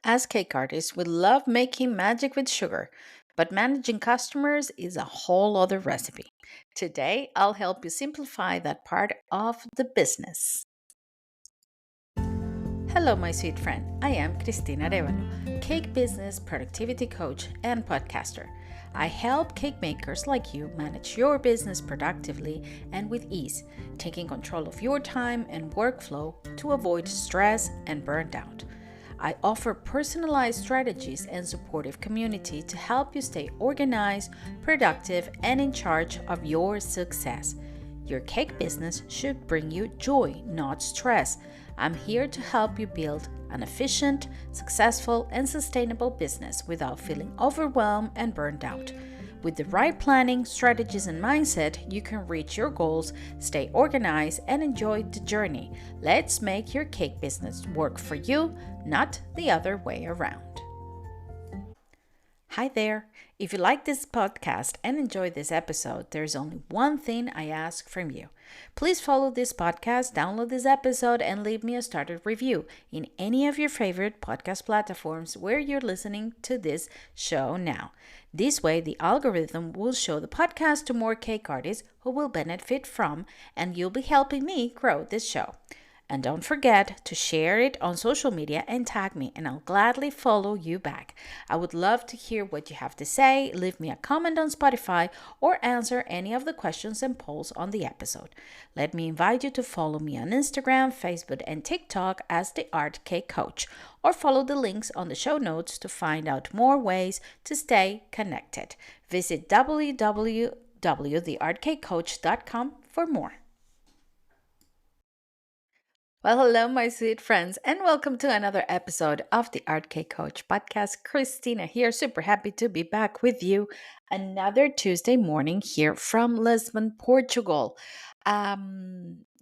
As cake artists, we love making magic with sugar, but managing customers is a whole other recipe. Today, I'll help you simplify that part of the business. Hello, my sweet friend. I am Cristina Arevalo, cake business productivity coach and podcaster. I help cake makers like you manage your business productively and with ease, taking control of your time and workflow to avoid stress and burnt out. I offer personalized strategies and supportive community to help you stay organized, productive, and in charge of your success. Your cake business should bring you joy, not stress. I'm here to help you build an efficient, successful, and sustainable business without feeling overwhelmed and burned out. With the right planning, strategies, and mindset, you can reach your goals, stay organized, and enjoy the journey. Let's make your cake business work for you, not the other way around. Hi there. If you like this podcast and enjoy this episode, there's only one thing I ask from you. Please follow this podcast, download this episode, and leave me a started review in any of your favorite podcast platforms where you're listening to this show now. This way, the algorithm will show the podcast to more cake artists who will benefit from, and you'll be helping me grow this show. And don't forget to share it on social media and tag me, and I'll gladly follow you back. I would love to hear what you have to say. Leave me a comment on Spotify or answer any of the questions and polls on the episode. Let me invite you to follow me on Instagram, Facebook, and TikTok as the Art Cake Coach, or follow the links on the show notes to find out more ways to stay connected. Visit www.theartcakecoach.com for more. Well, hello, my sweet friends, and welcome to another episode of the Art Cake Coach podcast. Christina here, super happy to be back with you another Tuesday morning here from Lisbon, Portugal.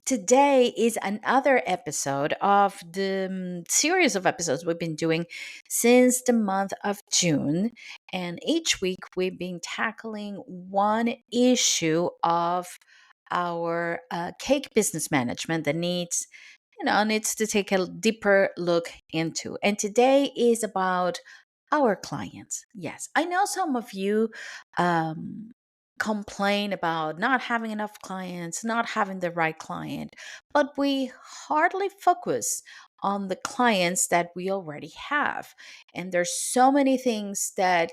Today is another episode of the series of episodes we've been doing since the month of June. And each week we've been tackling one issue of our cake business management that needs to take a deeper look into. And today is about our clients. Yes, I know some of you um, complain about not having enough clients, not having the right client, but we hardly focus on the clients that we already have. And there's so many things that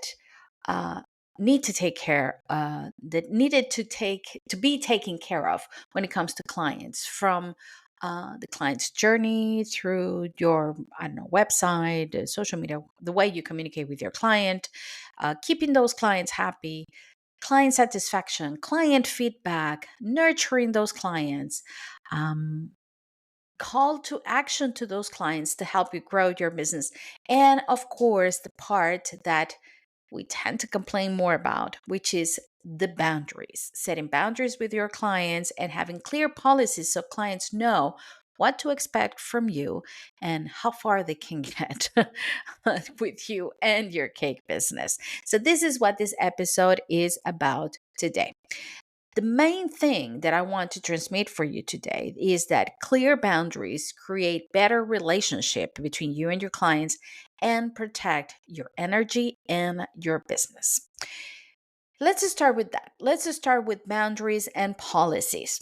uh, need to take care that needed to be taken care of when it comes to clients, from the client's journey through your, I don't know, website, social media, the way you communicate with your client, keeping those clients happy, client satisfaction, client feedback, nurturing those clients, um, call to action to those clients to help you grow your business. And of course, the part that we tend to complain more about, which is the boundaries, setting boundaries with your clients and having clear policies so clients know what to expect from you and how far they can get with you and your cake business. So, this is what this episode is about today. The main thing that I want to transmit for you today is that clear boundaries create better relationship between you and your clients and protect your energy and your business. Let's just start with that. Let's just start with boundaries and policies.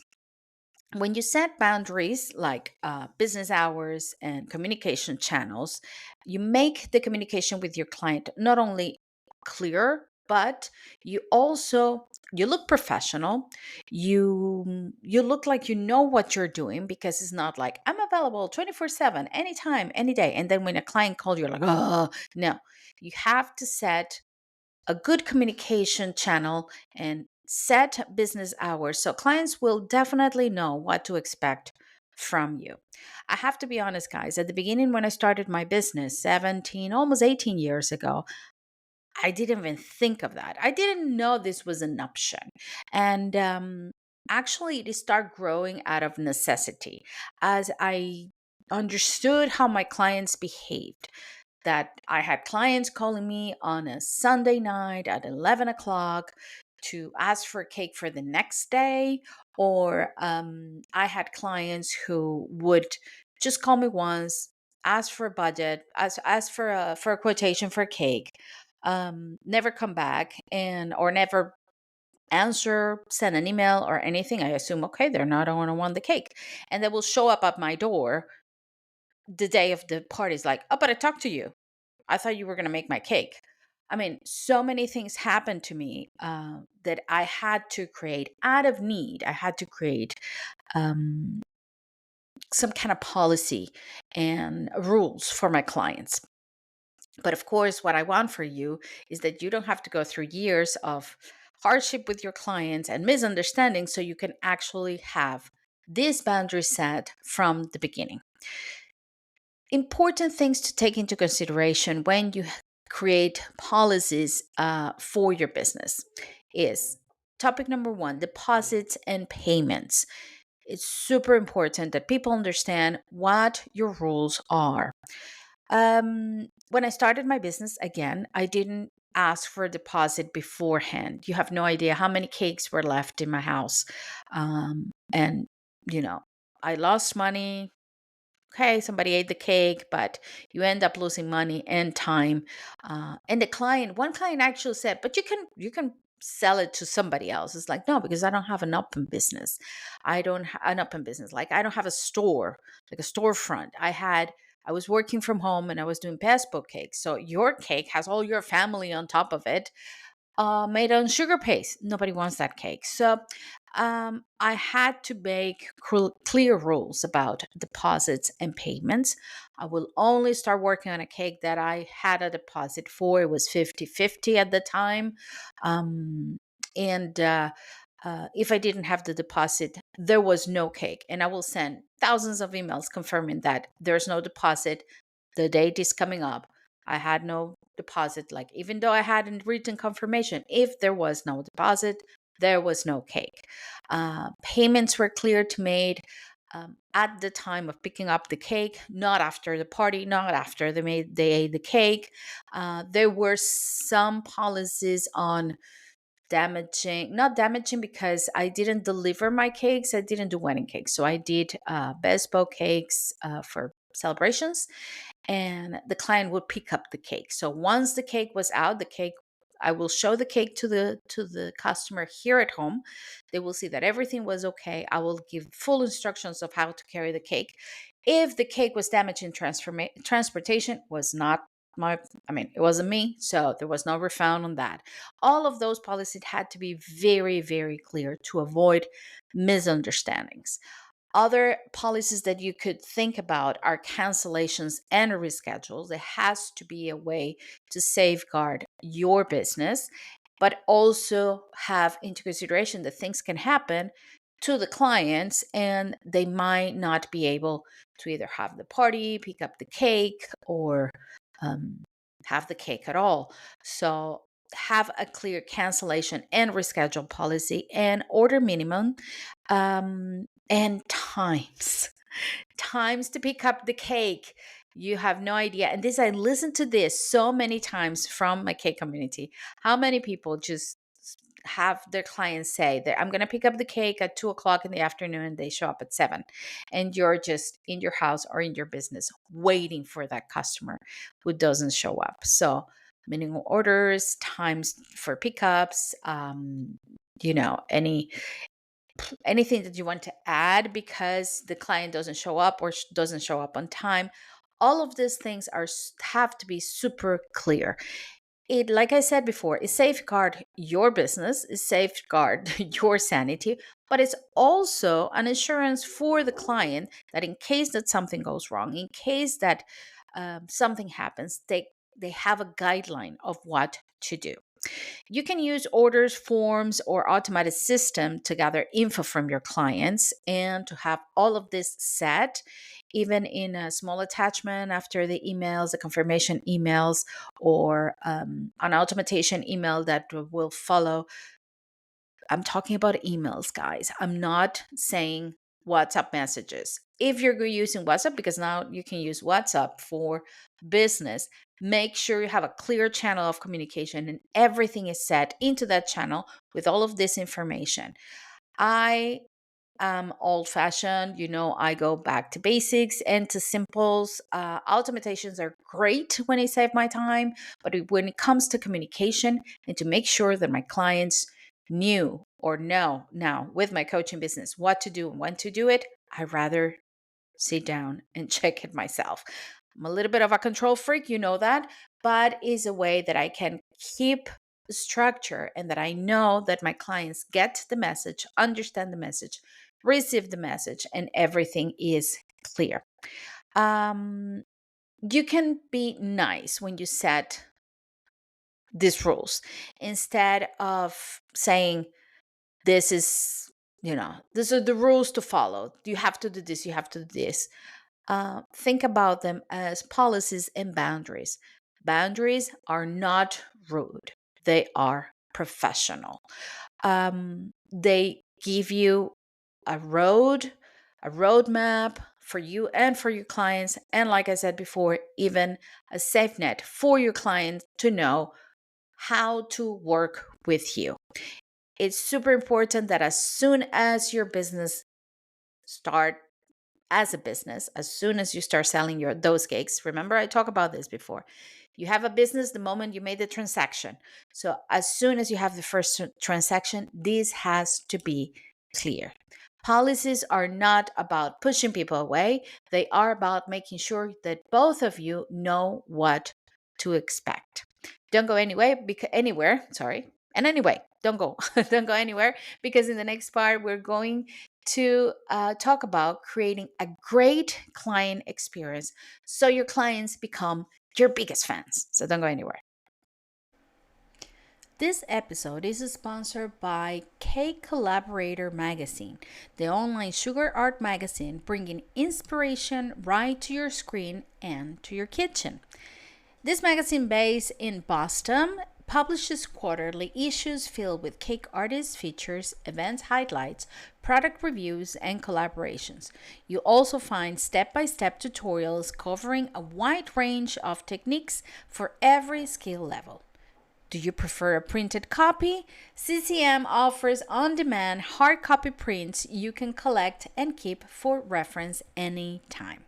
When you set boundaries like business hours and communication channels, you make the communication with your client not only clear, but you look professional. You look like you know what you're doing, because it's not like I'm available 24/7 anytime, any day, and then when a client calls you're like, oh no. You have to set a good communication channel and set business hours so clients will definitely know what to expect from you. I have to be honest, guys, at the beginning when I started my business 17, almost 18 years ago, I didn't even think of that. I didn't know this was an option. And actually, it started growing out of necessity as I understood how my clients behaved. That I had clients calling me on a Sunday night at 11 o'clock to ask for a cake for the next day, or I had clients who would just call me once, ask for a budget, ask for a quotation for a cake, never come back, and or never answer, send an email or anything, I assume, okay, they're not going to want the cake. And they will show up at my door the day of the party. Is like, oh, but I talked to you. I thought you were going to make my cake. I mean, so many things happened to me that I had to create out of need. I had to create um, some kind of policy and rules for my clients. But of course, what I want for you is that you don't have to go through years of hardship with your clients and misunderstanding, so you can actually have this boundary set from the beginning. Important things to take into consideration when you create policies for your business is topic number one: deposits and payments. It's super important that people understand what your rules are. When I started my business, again, I didn't ask for a deposit beforehand. You have no idea how many cakes were left in my house. And, you know, I lost money. Okay, somebody ate the cake, but you end up losing money and time. And the client, one client actually said, "But you can sell it to somebody else." It's like, no, because I don't have an open business. I don't have an open business. Like, I don't have a store, like a storefront. I was working from home and I was doing passport cakes. So your cake has all your family on top of it, made on sugar paste. Nobody wants that cake. So I had to make clear rules about deposits and payments. I will only start working on a cake that I had a deposit for. It was 50-50 at the time. And if I didn't have the deposit, there was no cake. And I will send thousands of emails confirming that there's no deposit. The date is coming up. I had no deposit. Like, even though I had a written confirmation, if there was no deposit, there was no cake. Payments were clear to made at the time of picking up the cake, not after the party, not after they ate the cake. There were some policies on not damaging, because I didn't deliver my cakes. I didn't do wedding cakes. So I did bespoke cakes for celebrations, and the client would pick up the cake. So once the cake was out, I will show the cake to the customer here at home. They will see that everything was okay. I will give full instructions of how to carry the cake. If the cake was damaged in transportation, was not it wasn't me, so there was no refund on that. All of those policies had to be very, very clear to avoid misunderstandings. Other policies that you could think about are cancellations and reschedules. There has to be a way to safeguard your business, but also have into consideration that things can happen to the clients and they might not be able to either have the party, pick up the cake, or um, have the cake at all. So have a clear cancellation and reschedule policy and order minimum, and times to pick up the cake. You have no idea. And this, I listened to this so many times from my cake community. How many people just have their clients say that I'm going to pick up the cake at 2 o'clock in the afternoon, and they show up at 7, and you're just in your house or in your business waiting for that customer who doesn't show up. So minimum orders, times for pickups, anything that you want to add because the client doesn't show up or doesn't show up on time. All of these things have to be super clear. It, like I said before, is safeguard your business, is safeguard your sanity, but it's also an insurance for the client that in case that something goes wrong, in case that something happens, they have a guideline of what to do. You can use orders, forms, or automated system to gather info from your clients and to have all of this set, even in a small attachment after the emails, the confirmation emails, or an automation email that will follow. I'm talking about emails, guys. I'm not saying WhatsApp messages. If you're using WhatsApp, because now you can use WhatsApp for business, make sure you have a clear channel of communication and everything is set into that channel with all of this information. I I'm old fashioned. I go back to basics and to simples. Automatations are great when they save my time, but when it comes to communication and to make sure that my clients knew or know now with my coaching business what to do and when to do it, I rather sit down and check it myself. I'm a little bit of a control freak, you know that, but is a way that I can keep structure and that I know that my clients get the message, understand the message, receive the message, and everything is clear. Um, you can be nice when you set these rules instead of saying, this is, these are the rules to follow. You have to do this, you have to do this. Think about them as policies and boundaries. Boundaries are not rude, they are professional. They give you a roadmap for you and for your clients. And like I said before, even a safe net for your clients to know how to work with you. It's super important that as soon as your business start as a business, as soon as you start selling those cakes, remember I talked about this before. You have a business the moment you made the transaction. So as soon as you have the first transaction, this has to be clear. Policies are not about pushing people away. They are about making sure that both of you know what to expect. Don't go anywhere, sorry. And anyway, don't go. Don't go anywhere, because in the next part we're going to talk about creating a great client experience so your clients become your biggest fans. So don't go anywhere. This episode is sponsored by Cake Collaborator Magazine, the online sugar art magazine bringing inspiration right to your screen and to your kitchen. This magazine, based in Boston, publishes quarterly issues filled with cake artists' features, events highlights, product reviews, and collaborations. You also find step-by-step tutorials covering a wide range of techniques for every skill level. Do you prefer a printed copy? CCM offers on-demand hard copy prints you can collect and keep for reference anytime.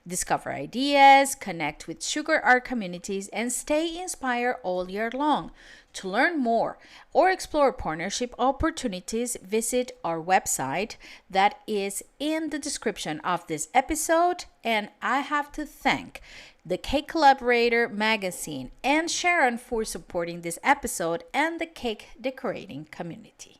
Discover ideas, connect with sugar art communities, and stay inspired all year long. To learn more or explore partnership opportunities, visit our website that is in the description of this episode. And I have to thank the Cake Collaborator magazine and Sharon for supporting this episode and the cake decorating community.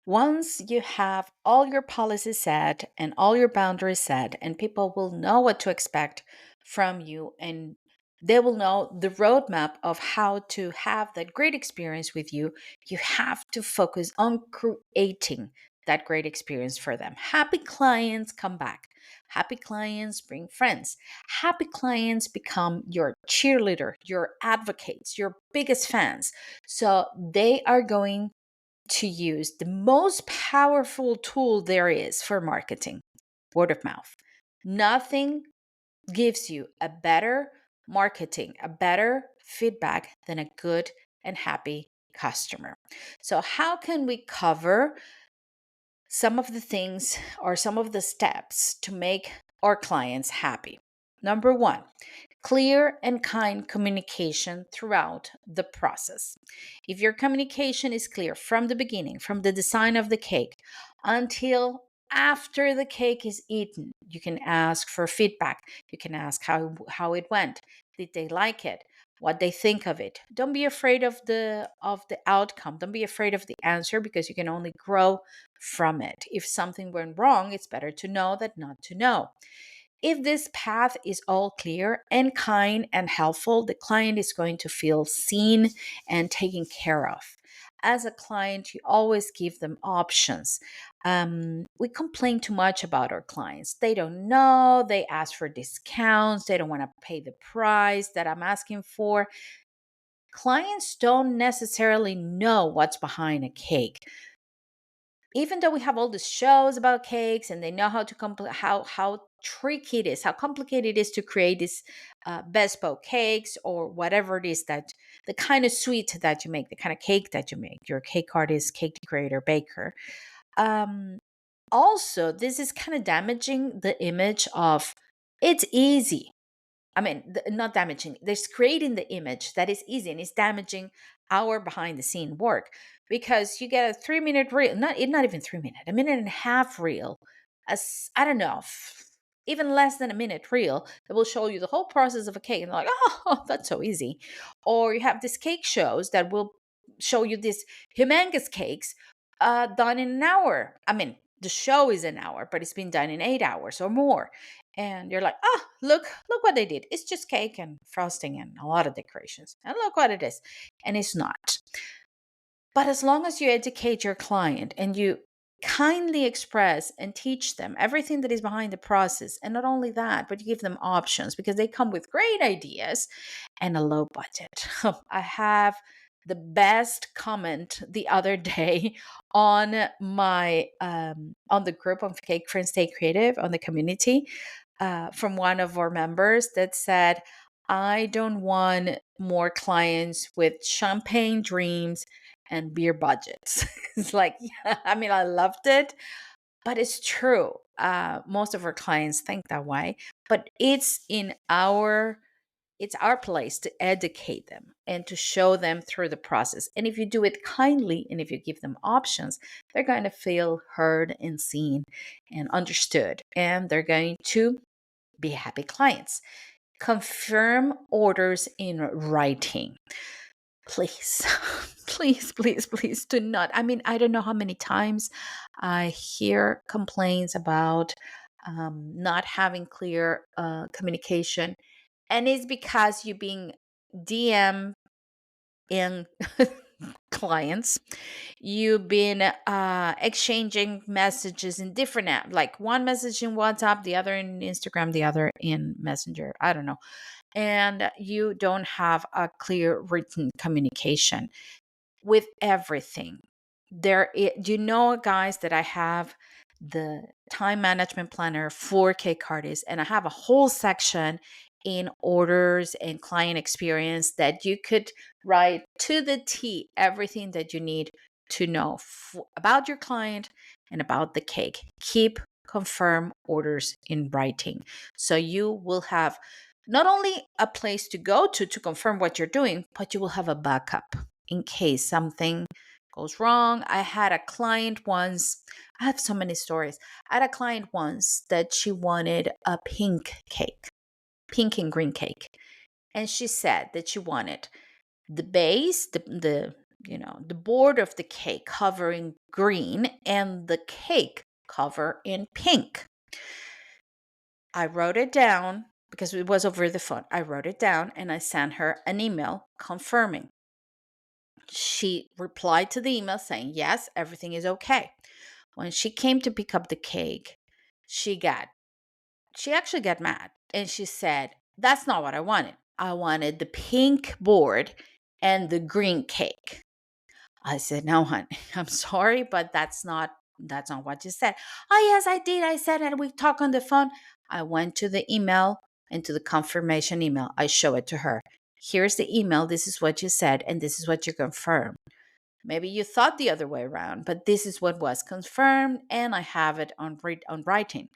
Once you have all your policies set and all your boundaries set, and people will know what to expect from you, and they will know the roadmap of how to have that great experience with you, you have to focus on creating that great experience for them. Happy clients come back. Happy clients bring friends. Happy clients become your cheerleader, your advocates, your biggest fans. So they are going to use the most powerful tool there is for marketing: word of mouth. Nothing gives you a better marketing, a better feedback than a good and happy customer. So, how can we cover some of the things or some of the steps to make our clients happy? Number one, clear and kind communication throughout the process. If your communication is clear from the beginning, from the design of the cake until after the cake is eaten, you can ask for feedback. You can ask how it went. Did they like it? What they think of it. Don't be afraid of the outcome. Don't be afraid of the answer, because you can only grow from it. If something went wrong, it's better to know than not to know. If this path is all clear and kind and helpful, the client is going to feel seen and taken care of. As a client, you always give them options. We complain too much about our clients. They don't know, they ask for discounts, they don't want to pay the price that I'm asking for. Clients don't necessarily know what's behind a cake. Even though we have all these shows about cakes and they know how to how tricky it is, how complicated it is to create these bespoke cakes, or whatever it is, that the kind of sweet that you make, the kind of cake that you make, you're a cake artist, cake decorator, baker. Um, Also, this is kind of damaging the image of it's easy. I mean, not damaging. There's creating the image that is easy, and it's damaging our behind the scene work because you get a 3 minute reel, not even 3 minute, a minute and a half reel, as I don't know, even less than a minute reel that will show you the whole process of a cake, and like, oh, that's so easy. Or you have these cake shows that will show you these humongous cakes done in an hour. I mean, the show is an hour, but it's been done in 8 hours or more, and you're like, oh, look what they did. It's just cake and frosting and a lot of decorations, and look what it is. And it's not. But as long as you educate your client and you kindly express and teach them everything that is behind the process, and not only that, but you give them options because they come with great ideas and a low budget. I have the best comment the other day on my on the group of Cake Friends Stay Creative on the community, from one of our members that said, I don't want more clients with champagne dreams and beer budgets. It's like, yeah, I mean, I loved it, but it's true. Most of our clients think that way, but it's our place to educate them and to show them through the process. And if you do it kindly and if you give them options, they're going to feel heard and seen and understood, and they're going to be happy clients. Confirm orders in writing. Please, please do not. I mean, I don't know how many times I hear complaints about not having clear communication. And it's because you're being DM in clients. You've been exchanging messages in different apps, like one message in WhatsApp, the other in Instagram, the other in Messenger. I don't know. And you don't have a clear written communication with everything. Do you know, guys, that I have the time management planner for cake artists, and I have a whole section in orders and client experience that you could write to the T everything that you need to know about your client and about the cake. Keep confirm orders in writing, so you will have not only a place to go to confirm what you're doing, but you will have a backup in case something goes wrong. I had a client once, I have so many stories. I had a client once that she wanted a pink cake, pink and green cake. And she said that she wanted the base, the board of the cake covering green and the cake cover in pink. I wrote it down because it was over the phone. I wrote it down and I sent her an email confirming. She replied to the email saying, yes, everything is okay. When she came to pick up the cake, she actually got mad, and she said, that's not what I wanted. I wanted the pink board and the green cake. I said, no, honey, I'm sorry, but that's not what you said. Oh, yes, I did. I said that we talk on the phone. I went to the email and to the confirmation email. I show it to her. Here's the email. This is what you said, and this is what you confirmed. Maybe you thought the other way around, but this is what was confirmed, and I have it on writing.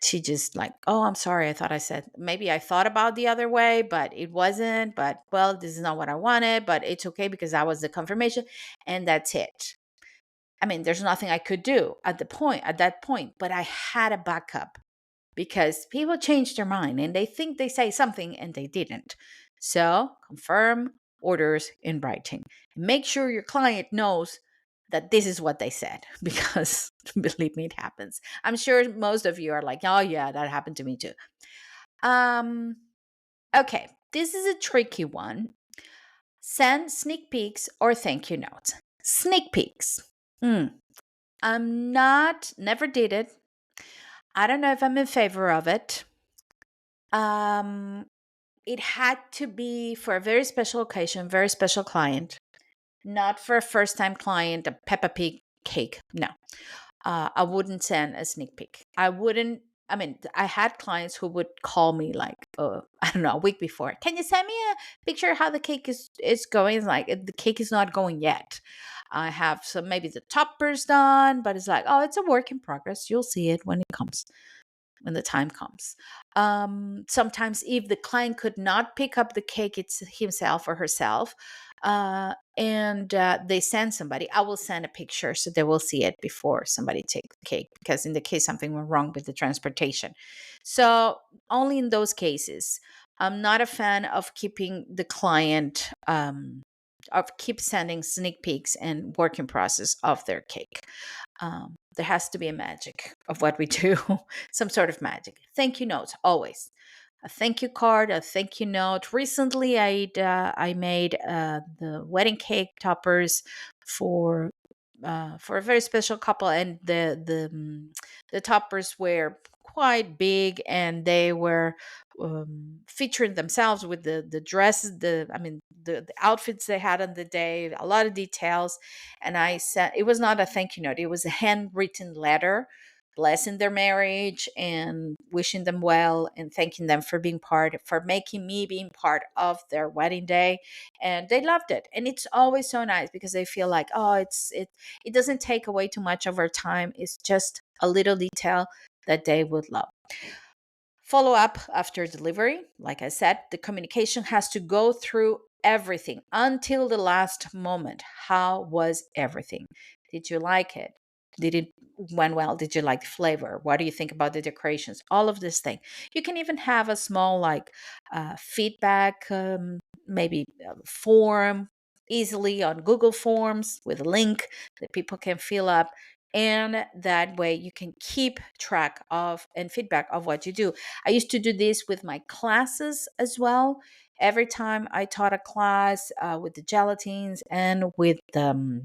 She just like, oh, I'm sorry. I thought I said, maybe I thought about the other way, but it wasn't. But well, this is not what I wanted, but it's okay because that was the confirmation, and that's it. I mean, there's nothing I could do at that point, but I had a backup because people change their mind and they think they say something and they didn't. So confirm orders in writing. Make sure your client knows that this is what they said, because believe me, it happens. I'm sure most of you are like, oh yeah, that happened to me too. Okay, this is a tricky one. Send sneak peeks or thank you notes. Sneak peeks. Never did it. I don't know if I'm in favor of it. It had to be for a very special occasion, very special client, not for a first time client, a Peppa Pig cake. No, I wouldn't send a sneak peek. I mean, I had clients who would call me like, I don't know, a week before. Can you send me a picture of how the cake is going? It's like the cake is not going yet. I have some, maybe the toppers done, but it's like, oh, it's a work in progress. You'll see it when it comes, when the time comes. Sometimes, if the client could not pick up the cake it's himself or herself, and they send somebody, I will send a picture so they will see it before somebody take the cake. Because in the case something went wrong with the transportation, so only in those cases. I'm not a fan of keeping the client, of keep sending sneak peeks and working process of their cake. There has to be a magic of what we do, some sort of magic. Thank you notes, always. A thank you card, a thank you note. Recently, I made the wedding cake toppers for for a very special couple, and the toppers were quite big, and they were featuring themselves with the dresses, the outfits they had on the day, a lot of details. And I said it was not a thank you note; it was a handwritten letter blessing their marriage and wishing them well and thanking them for being part, for making me being part of their wedding day. And they loved it, and it's always so nice because they feel like, oh, it doesn't take away too much of our time. It's just a little detail that they would love. Follow up after delivery. Like I said, the communication has to go through everything until the last moment. How was everything? Did you like it? Did it went well? Did you like the flavor? What do you think about the decorations? All of this thing. You can even have a small like feedback, maybe form easily on Google Forms with a link that people can fill up. And that way you can keep track of and feedback of what you do. I used to do this with my classes as well. Every time I taught a class with the gelatines and with the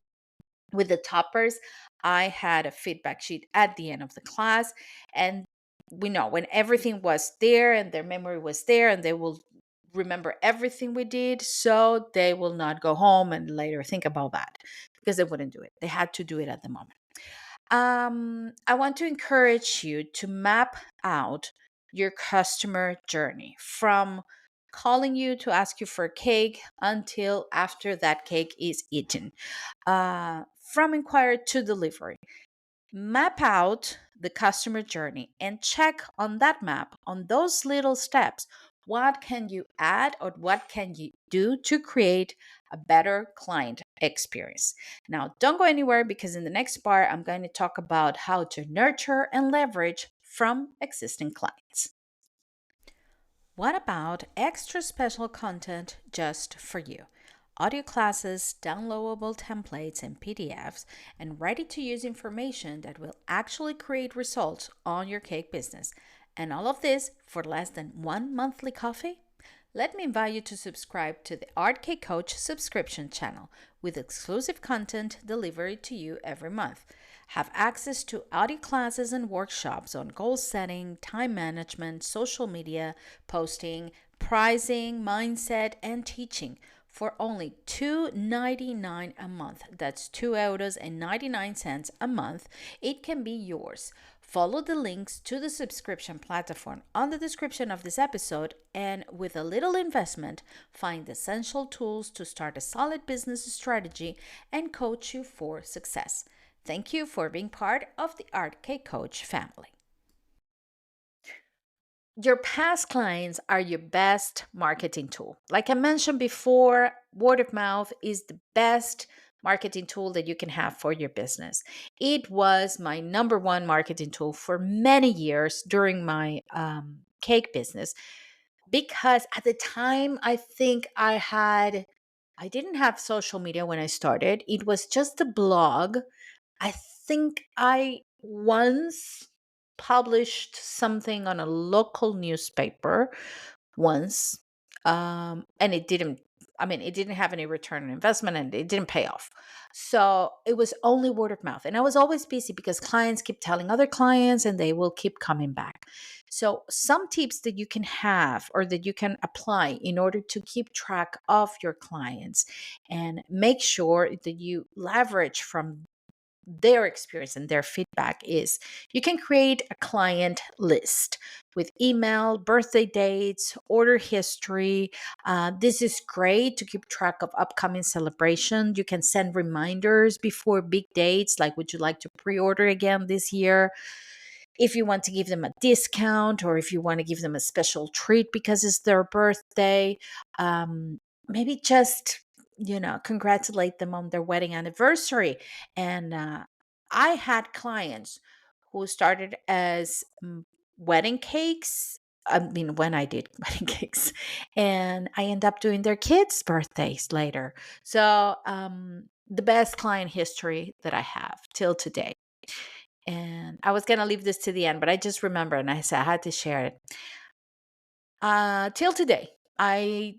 toppers, I had a feedback sheet at the end of the class. And we know when everything was there and their memory was there, and they will remember everything we did. So they will not go home and later think about that, because they wouldn't do it. They had to do it at the moment. I want to encourage you to map out your customer journey from calling you to ask you for a cake until after that cake is eaten, from inquiry to delivery. Map out the customer journey and check on that map, on those little steps, what can you add or what can you do to create a better client experience. Now, don't go anywhere, because in the next part, I'm going to talk about how to nurture and leverage from existing clients. What about extra special content just for you? Audio classes, downloadable templates and PDFs, and ready to use information that will actually create results on your cake business. And all of this for less than one monthly coffee? Let me invite you to subscribe to the Art Cake Coach subscription channel with exclusive content delivered to you every month. Have access to audio classes and workshops on goal setting, time management, social media, posting, pricing, mindset, and teaching for only $2.99 a month. That's $2.99 a month. It can be yours. Follow the links to the subscription platform on the description of this episode, and with a little investment, find essential tools to start a solid business strategy and coach you for success. Thank you for being part of the Art Cake Coach family. Your past clients are your best marketing tool. Like I mentioned before, word of mouth is the best marketing tool that you can have for your business. It was my number one marketing tool for many years during my cake business, because at the time, I didn't have social media when I started. It was just a blog. I think I once published something on a local newspaper once, and it didn't have any return on investment, and it didn't pay off. So it was only word of mouth. And I was always busy because clients keep telling other clients and they will keep coming back. So, some tips that you can have or that you can apply in order to keep track of your clients and make sure that you leverage from their experience and their feedback is you can create a client list with email, birthday dates, order history. This is great to keep track of upcoming celebrations. You can send reminders before big dates, like would you like to pre-order again this year? If you want to give them a discount, or if you want to give them a special treat because it's their birthday, maybe just, congratulate them on their wedding anniversary. And I had clients who started as wedding cakes. I mean, when I did wedding cakes, and I end up doing their kids' birthdays later. So, the best client history that I have till today. And I was gonna leave this to the end, but I just remember, and I said I had to share it. Till today, I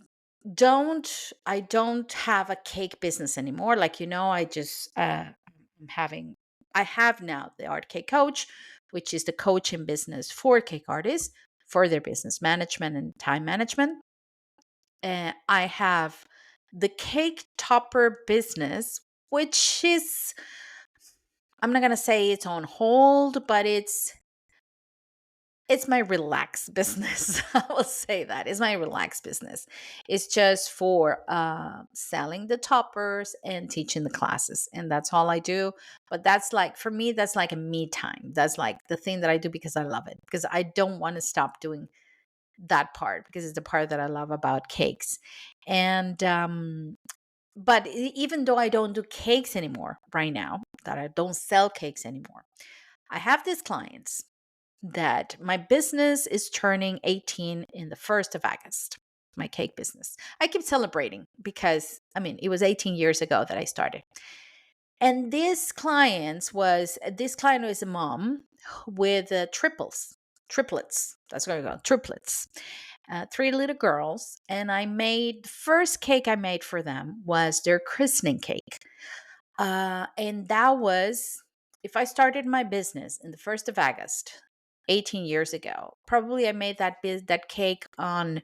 don't have a cake business anymore. Like, I just I'm having I have now the Art Cake Coach, which is the coaching business for cake artists for their business management and time management. And I have the cake topper business, which is, I'm not gonna say it's on hold, but it's my relaxed business. I will say that it's my relaxed business. It's just for selling the toppers and teaching the classes, and that's all I do. But that's like, for me, that's like a me time. That's like the thing that I do because I love it, because I don't want to stop doing that part, because it's the part that I love about cakes. And but even though I don't do cakes anymore right now, that I don't sell cakes anymore, I have these clients that my business is turning 18 in the 1st of August, my cake business. I keep celebrating because, I mean, it was 18 years ago that I started. And this client was a mom with triplets. That's what I call triplets. 3 little girls. And the first cake I made for them was their christening cake. And that was, if I started my business in the 1st of August, 18 years ago, probably I made that cake on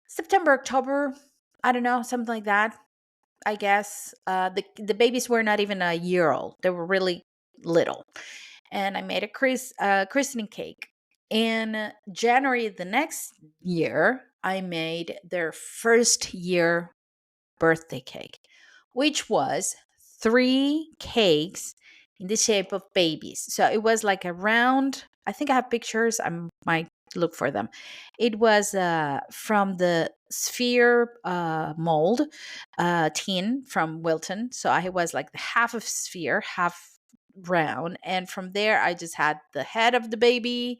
September, October. I don't know, something like that. I guess the babies were not even a year old; they were really little. And I made a christening cake. In January the next year, I made their first year birthday cake, which was 3 cakes in the shape of babies. So it was like a round, I think I have pictures. I might look for them. It was from the sphere mold tin from Wilton. So I was like half of sphere, half round. And from there, I just had the head of the baby,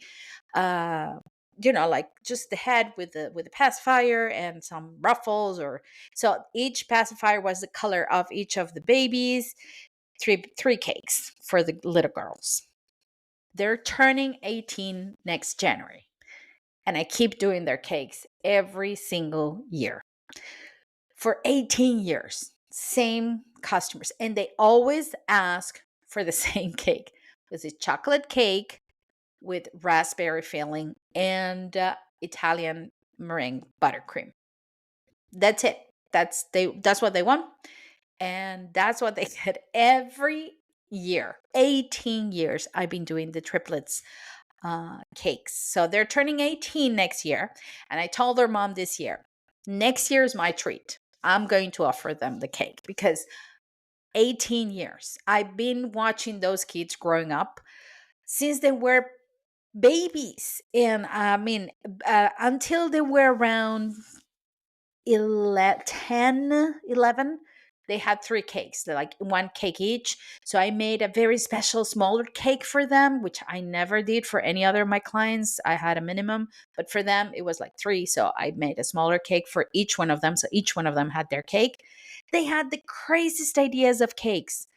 uh, like just the head with the pacifier and some ruffles, or so each pacifier was the color of each of the babies. Three cakes for the little girls. They're turning 18 next January, and I keep doing their cakes every single year for 18 years. Same customers, and they always ask for the same cake. It's a chocolate cake with raspberry filling and Italian meringue buttercream. That's it. That's what they want, and that's what they get every year. 18 years I've been doing the triplets cakes. So they're turning 18 next year, and I told their mom this year, next year is my treat. I'm going to offer them the cake because 18 years. I've been watching those kids growing up since they were babies. And I mean, until they were around 11, they had 3 cakes. They're like 1 cake each. So I made a very special smaller cake for them, which I never did for any other of my clients. I had a minimum, but for them it was like 3. So I made a smaller cake for each one of them. So each one of them had their cake. They had the craziest ideas of cakes.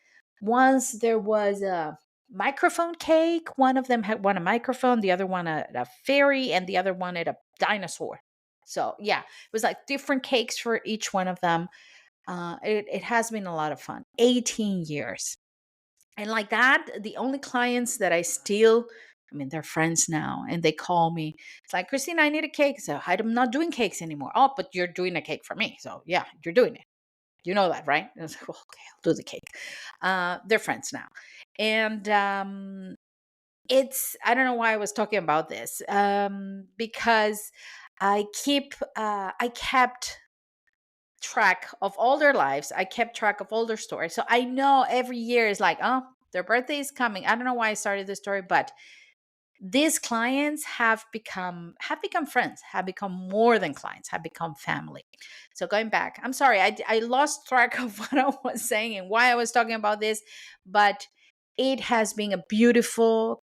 Once there was a microphone cake. One of them had a microphone, the other one a fairy, and the other one had a dinosaur. So yeah, it was like different cakes for each one of them. It has been a lot of fun. 18 years. And like that, the only clients that I still, I mean, they're friends now and they call me. It's like, Christina, I need a cake. So I'm not doing cakes anymore. Oh, but you're doing a cake for me. So yeah, you're doing it. You know that, right? And I was like, well, okay, I'll do the cake. They're friends now. And I don't know why I was talking about this, because I kept track of all their lives. I kept track of all their stories. So I know every year is like, oh, their birthday is coming. I don't know why I started this story, but these clients have become friends, have become more than clients, have become family. So going back, I'm sorry, I lost track of what I was saying and why I was talking about this, but it has been a beautiful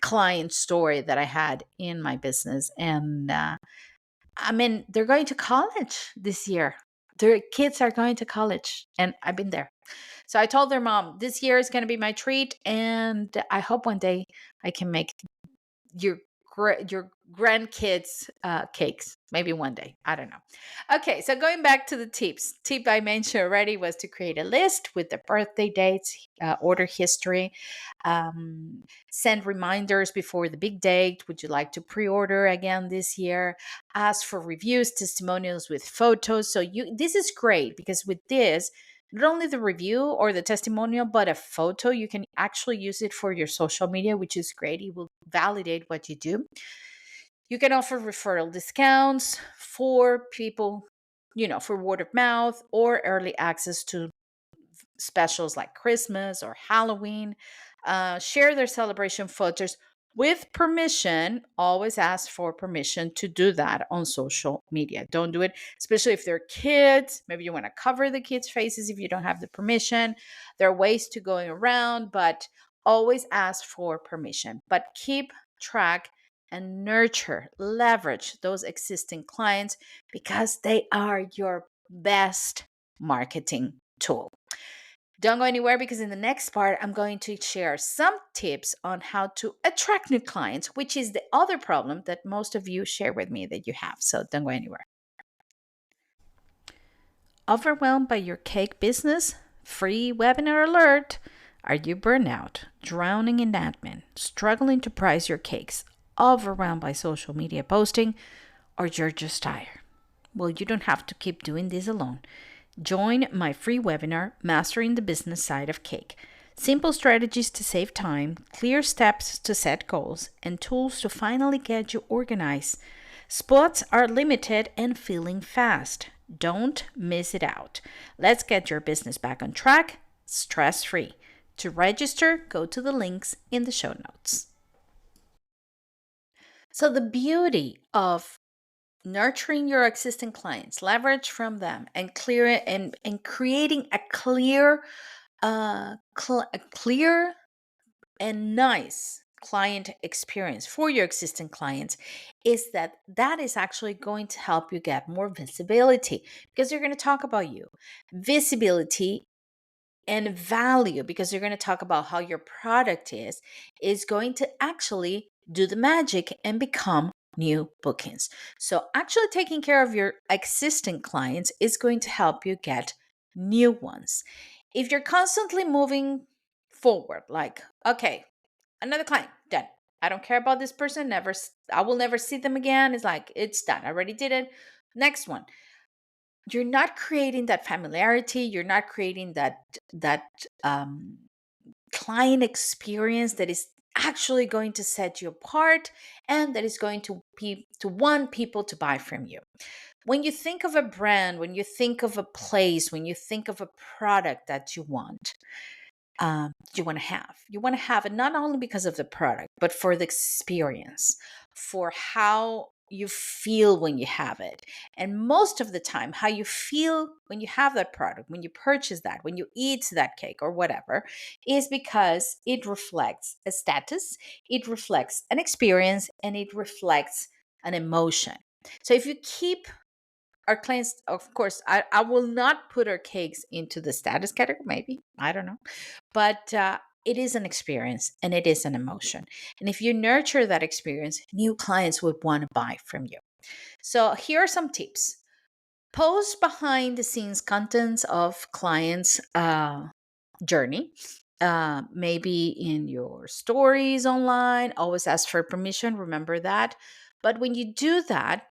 client story that I had in my business. And I mean, they're going to college this year. Their kids are going to college, and I've been there. So I told their mom, this year is going to be my treat, and I hope one day I can make your your grandkids cakes, maybe one day, I don't know. Okay, so going back to the tip I mentioned already was to create a list with the birthday dates, order history, um, send reminders before the big date. Would you like to pre-order again this year? Ask for reviews, testimonials with photos. So this is great because with this, not only the review or the testimonial, but a photo, you can actually use it for your social media, which is great. It will validate what you do. You can offer referral discounts for people, for word of mouth or early access to specials like Christmas or Halloween. Share their celebration photos with permission. Always ask for permission to do that on social media. Don't do it, especially if they're kids. Maybe you want to cover the kids' faces if you don't have the permission. There are ways to going around, but always ask for permission. But keep track and nurture, leverage those existing clients because they are your best marketing tool. Don't go anywhere because in the next part, I'm going to share some tips on how to attract new clients, which is the other problem that most of you share with me that you have. So don't go anywhere. Overwhelmed by your cake business? Free webinar alert! Are you burnout, drowning in admin, struggling to price your cakes, overwhelmed by social media posting, or you're just tired? Well, you don't have to keep doing this alone. Join my free webinar, Mastering the Business Side of Cake. Simple strategies to save time, clear steps to set goals, and tools to finally get you organized. Spots are limited and filling fast. Don't miss it out. Let's get your business back on track, stress-free. To register, go to the links in the show notes. So the beauty of nurturing your existing clients, leverage from them, and creating a clear and nice client experience for your existing clients is that is actually going to help you get more visibility because they're going to talk about you. Visibility and value, because you're going to talk about how your product is going to actually do the magic and become new bookings. So actually taking care of your existing clients is going to help you get new ones. If you're constantly moving forward, like, okay, another client, done. I don't care about this person, I will never see them again. It's like, it's done. I already did it. Next one. You're not creating that familiarity. You're not creating that um, client experience that is actually going to set you apart and that is going to want people to buy from you. When you think of a brand, when you think of a place, when you think of a product that you want to have it not only because of the product, but for the experience, for how you feel when you have it. And most of the time, how you feel when you have that product, when you purchase that, when you eat that cake or whatever, is because it reflects a status, it reflects an experience, and it reflects an emotion. So if you keep our clients, of course, I will not put our cakes into the status category, maybe, I don't know. But it is an experience and it is an emotion. And if you nurture that experience, new clients would want to buy from you. So here are some tips. Post behind the scenes contents of clients' journey. Maybe in your stories online, always ask for permission. Remember that. But when you do that,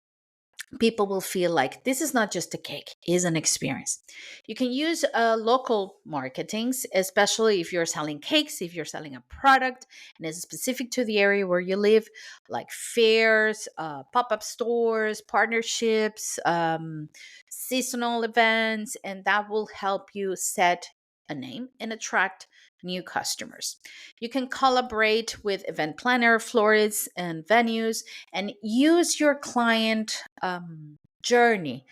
people will feel like this is not just a cake, it's an experience. You can use local marketings, especially if you're selling cakes, if you're selling a product and it's specific to the area where you live, like fairs, pop-up stores, partnerships, seasonal events, and that will help you set a name and attract new customers. You can collaborate with event planner, florists, and venues, and use your client journey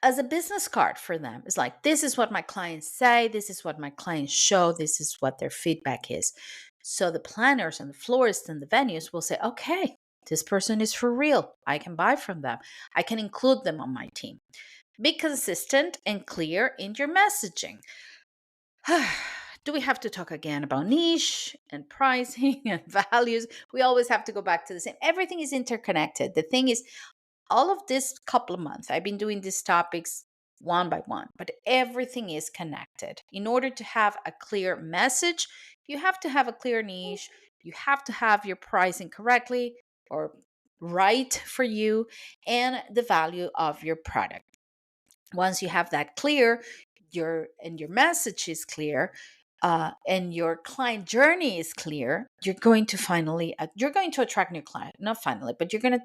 as a business card for them. It's like, this is what my clients say, this is what my clients show, this is what their feedback is. So the planners and the florists and the venues will say, okay, this person is for real. I can buy from them. I can include them on my team. Be consistent and clear in your messaging. Do we have to talk again about niche and pricing and values? We always have to go back to the same. Everything is interconnected. The thing is, all of this couple of months, I've been doing these topics one by one, but everything is connected. In order to have a clear message, you have to have a clear niche. You have to have your pricing correctly or right for you, and the value of your product. Once you have that clear, your message is clear, and your client journey is clear, you're going to attract new clients. Not finally, but you're going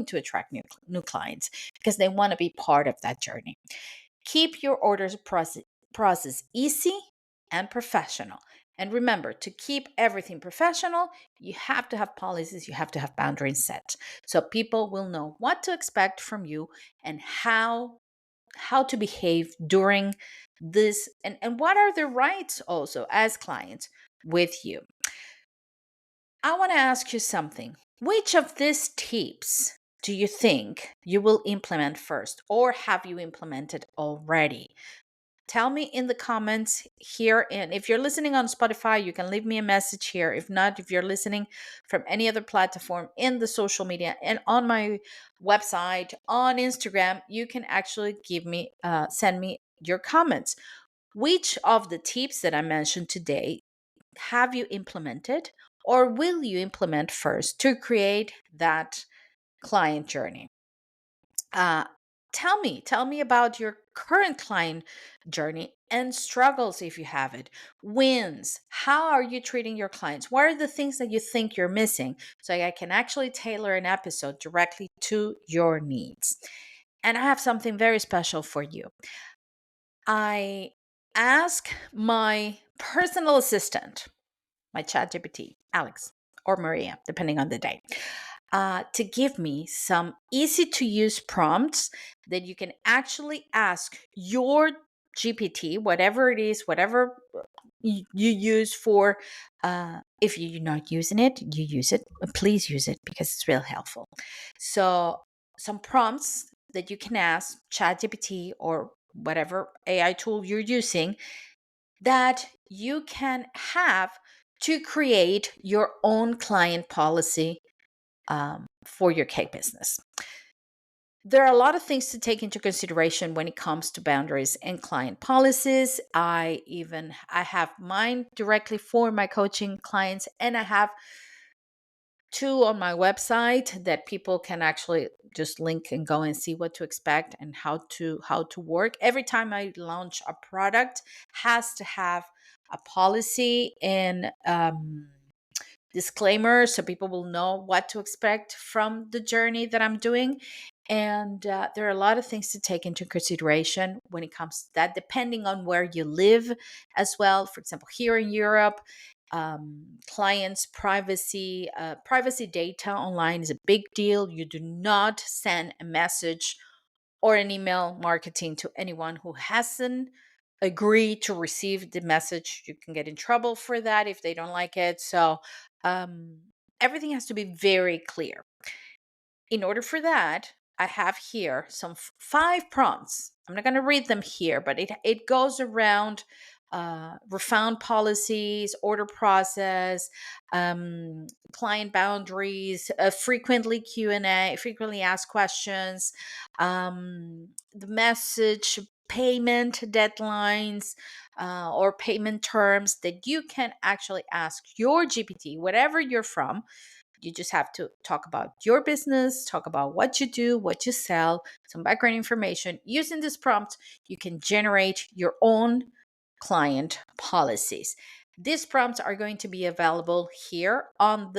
to attract new clients because they want to be part of that journey. Keep your orders process easy and professional. And remember, to keep everything professional, you have to have policies, you have to have boundaries set. So people will know what to expect from you and how to behave during this, and what are the rights also as clients with you. I want to ask you something. Which of these tips do you think you will implement first, or have you implemented already? Tell me in the comments here. And if you're listening on Spotify, you can leave me a message here. If not, if you're listening from any other platform in the social media and on my website, on Instagram, you can actually send me your comments. Which of the tips that I mentioned today have you implemented, or will you implement first to create that client journey? Uh, tell me about your current client journey and struggles if you have it, wins. How are you treating your clients? What are the things that you think you're missing? So I can actually tailor an episode directly to your needs. And I have something very special for you. I ask my personal assistant, my chat GPT, Alex or Maria, depending on the day, to give me some easy to use prompts that you can actually ask your GPT, whatever it is, whatever you use for, if you're not using it, you use it. Please use it because it's real helpful. So, some prompts that you can ask ChatGPT or whatever AI tool you're using that you can have to create your own client policy for your cake business. There are a lot of things to take into consideration when it comes to boundaries and client policies. I have mine directly for my coaching clients, and I have two on my website that people can actually just link and go and see what to expect and how to work. Every time I launch a product, has to have a policy and disclaimer so people will know what to expect from the journey that I'm doing. And there are a lot of things to take into consideration when it comes to that, depending on where you live as well. For example, here in Europe, clients' privacy data online is a big deal. You do not send a message or an email marketing to anyone who hasn't agreed to receive the message. You can get in trouble for that if they don't like it. So everything has to be very clear. In order for that, I have here some 5 prompts. I'm not going to read them here, but it goes around refund policies, order process, client boundaries, frequently Q&A, frequently asked questions, the message, payment deadlines, or payment terms that you can actually ask your GPT, whatever you're from, You just have to talk about your business, talk about what you do, what you sell, some background information. Using this prompt, you can generate your own client policies. These prompts are going to be available here on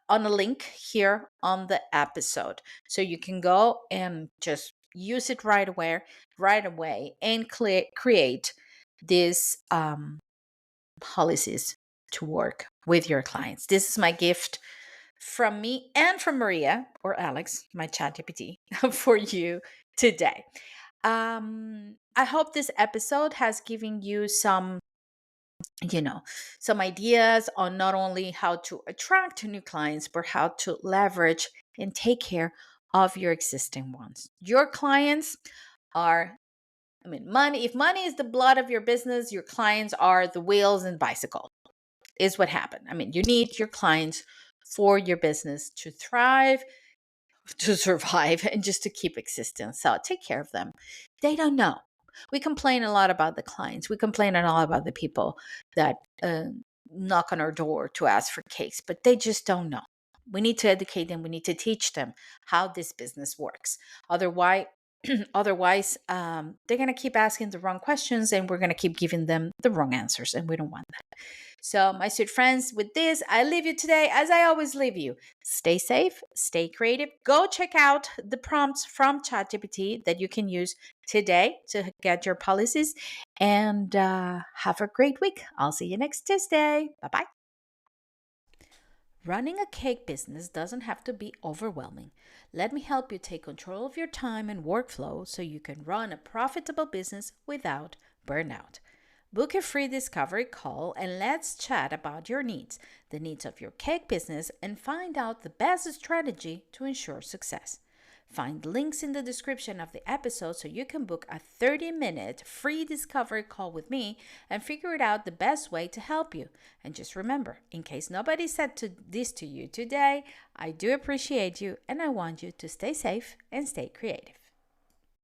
a link here on the episode. So you can go and just use it right away and create these policies to work with your clients. This is my gift from me and from Maria or Alex, my chat GPT, for you today. I hope this episode has given you some ideas on not only how to attract new clients, but how to leverage and take care of your existing ones. Your clients are, money. If money is the blood of your business, your clients are the wheels and bicycle, is what happened. You need your clients for your business to thrive, to survive, and just to keep existing. So take care of them. They don't know. We complain a lot about the clients. We complain a lot about the people that knock on our door to ask for cakes, but they just don't know. We need to educate them. We need to teach them how this business works. Otherwise, they're going to keep asking the wrong questions, and we're going to keep giving them the wrong answers, and we don't want that. So, my sweet friends, with this, I leave you today as I always leave you. Stay safe, stay creative. Go check out the prompts from ChatGPT that you can use today to get your policies, and have a great week. I'll see you next Tuesday. Bye-bye. Running a cake business doesn't have to be overwhelming. Let me help you take control of your time and workflow so you can run a profitable business without burnout. Book a free discovery call and let's chat about your needs, the needs of your cake business, and find out the best strategy to ensure success. Find links in the description of the episode so you can book a 30-minute free discovery call with me and figure out the best way to help you. And just remember, in case nobody said this to you today, I do appreciate you and I want you to stay safe and stay creative.